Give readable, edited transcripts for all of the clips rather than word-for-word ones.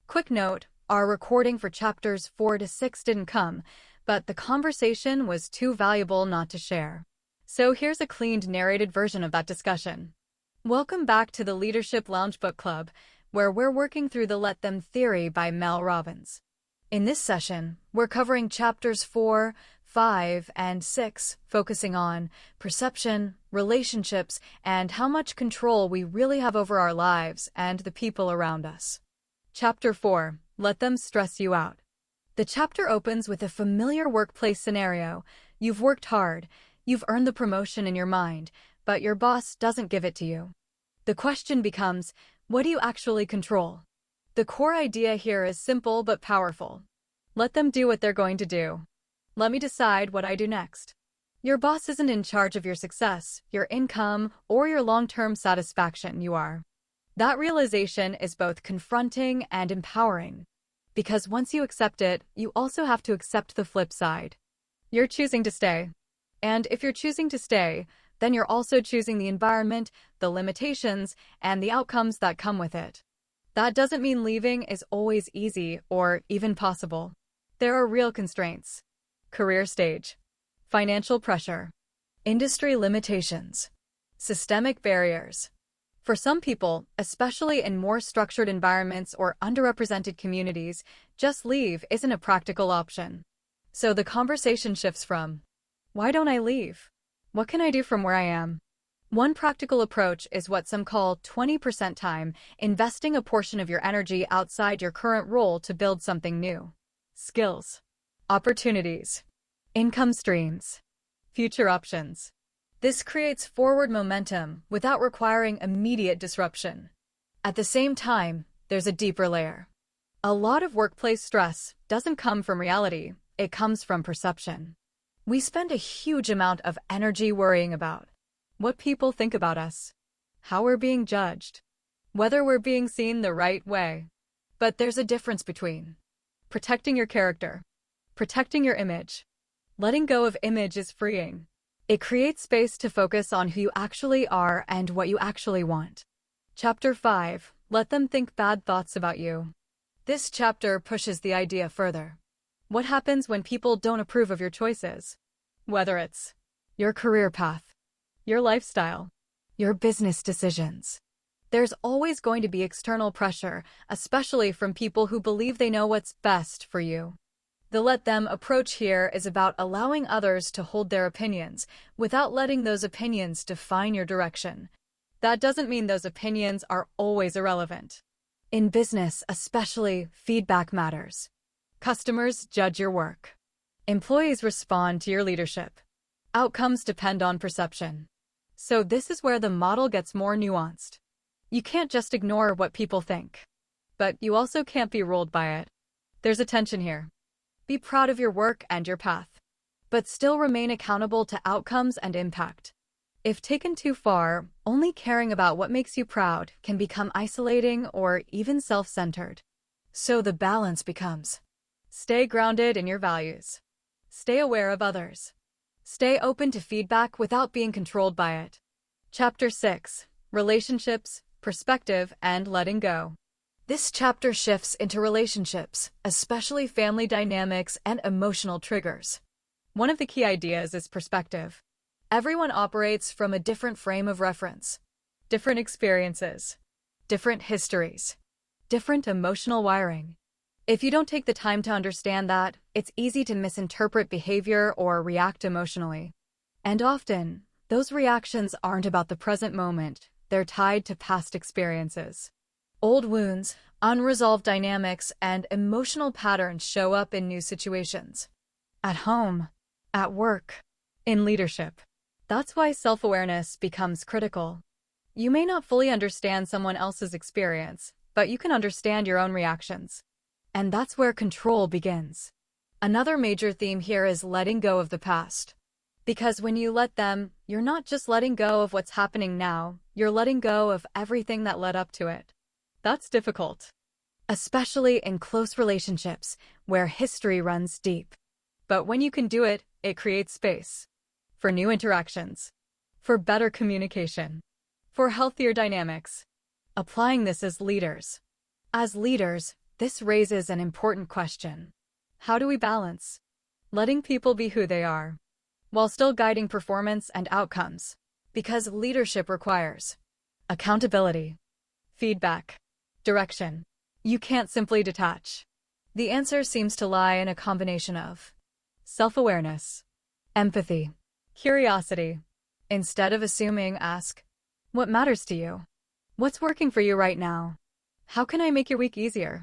Quick note, our recording for chapters 4 to 6 didn't come, but the conversation was too valuable not to share. So here's a cleaned narrated version of that discussion. Welcome back to the Leadership Lounge Book Club, where we're working through the Let Them Theory by Mel Robbins. In this session, we're covering chapters 4, 5, and 6, focusing on perception, relationships, and how much control we really have over our lives and the people around us. Chapter 4, Let Them Stress You Out. The chapter opens with a familiar workplace scenario. You've worked hard, you've earned the promotion in your mind, but your boss doesn't give it to you. The question becomes, what do you actually control? The core idea here is simple but powerful. Let them do what they're going to do. Let me decide what I do next. Your boss isn't in charge of your success, your income, or your long-term satisfaction. You are. That realization is both confronting and empowering. Because once you accept it, you also have to accept the flip side. You're choosing to stay. And if you're choosing to stay, then you're also choosing the environment, the limitations, and the outcomes that come with it. That doesn't mean leaving is always easy or even possible. There are real constraints. Career stage, financial pressure, industry limitations, systemic barriers. For some people, especially in more structured environments or underrepresented communities, just leave isn't a practical option. So the conversation shifts from, why don't I leave? What can I do from where I am? One practical approach is what some call 20% time, investing a portion of your energy outside your current role to build something new. Skills, opportunities, income streams, future options. This creates forward momentum without requiring immediate disruption. At the same time, there's a deeper layer. A lot of workplace stress doesn't come from reality, it comes from perception. We spend a huge amount of energy worrying about what people think about us, how we're being judged, whether we're being seen the right way. But there's a difference between protecting your character, protecting your image. Letting go of image is freeing. It creates space to focus on who you actually are and what you actually want. Chapter 5, Let Them Think Bad Thoughts About You. This chapter pushes the idea further. What happens when people don't approve of your choices? Whether it's your career path, your lifestyle, your business decisions. There's always going to be external pressure, especially from people who believe they know what's best for you. The let them approach here is about allowing others to hold their opinions without letting those opinions define your direction. That doesn't mean those opinions are always irrelevant. In business, especially, feedback matters. Customers judge your work. Employees respond to your leadership. Outcomes depend on perception. So this is where the model gets more nuanced. You can't just ignore what people think. But you also can't be ruled by it. There's a tension here. Be proud of your work and your path, but still remain accountable to outcomes and impact. If taken too far, only caring about what makes you proud can become isolating or even self-centered. So the balance becomes, stay grounded in your values. Stay aware of others. Stay open to feedback without being controlled by it. Chapter 6, Relationships, Perspective, and Letting Go. This chapter shifts into relationships, especially family dynamics and emotional triggers. One of the key ideas is perspective. Everyone operates from a different frame of reference, different experiences, different histories, different emotional wiring. If you don't take the time to understand that, it's easy to misinterpret behavior or react emotionally. And often, those reactions aren't about the present moment, they're tied to past experiences. Old wounds, unresolved dynamics, and emotional patterns show up in new situations. At home, at work, in leadership. That's why self-awareness becomes critical. You may not fully understand someone else's experience, but you can understand your own reactions. And that's where control begins. Another major theme here is letting go of the past. Because when you let them, you're not just letting go of what's happening now, you're letting go of everything that led up to it. That's difficult, especially in close relationships where history runs deep. But when you can do it, it creates space for new interactions, for better communication, for healthier dynamics. Applying this as leaders. As leaders, This raises an important question. How do we balance letting people be who they are while still guiding performance and outcomes? Because leadership requires accountability, feedback, direction. You can't simply detach. The answer seems to lie in a combination of self-awareness, empathy, curiosity. Instead of assuming, ask, what matters to you? What's working for you right now? How can I make your week easier?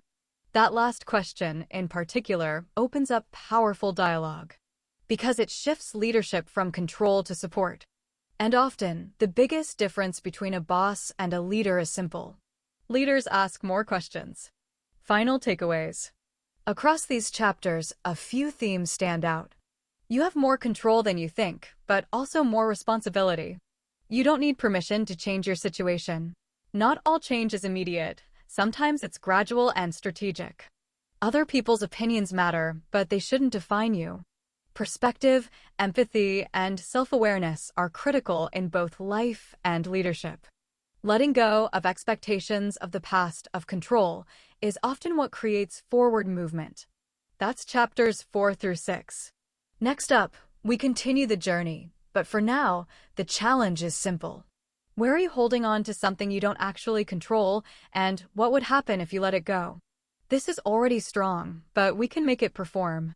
That last question, in particular, opens up powerful dialogue because it shifts leadership from control to support. And often, the biggest difference between a boss and a leader is simple. Leaders ask more questions. Final takeaways. Across these chapters, a few themes stand out. You have more control than you think, but also more responsibility. You don't need permission to change your situation. Not all change is immediate. Sometimes it's gradual and strategic. Other people's opinions matter, but they shouldn't define you. Perspective, empathy, and self-awareness are critical in both life and leadership. Letting go of expectations of the past of control is often what creates forward movement. That's chapters 4 through 6. Next up, we continue the journey, but for now, the challenge is simple. Where are you holding on to something you don't actually control, and what would happen if you let it go? This is already strong, but we can make it perform.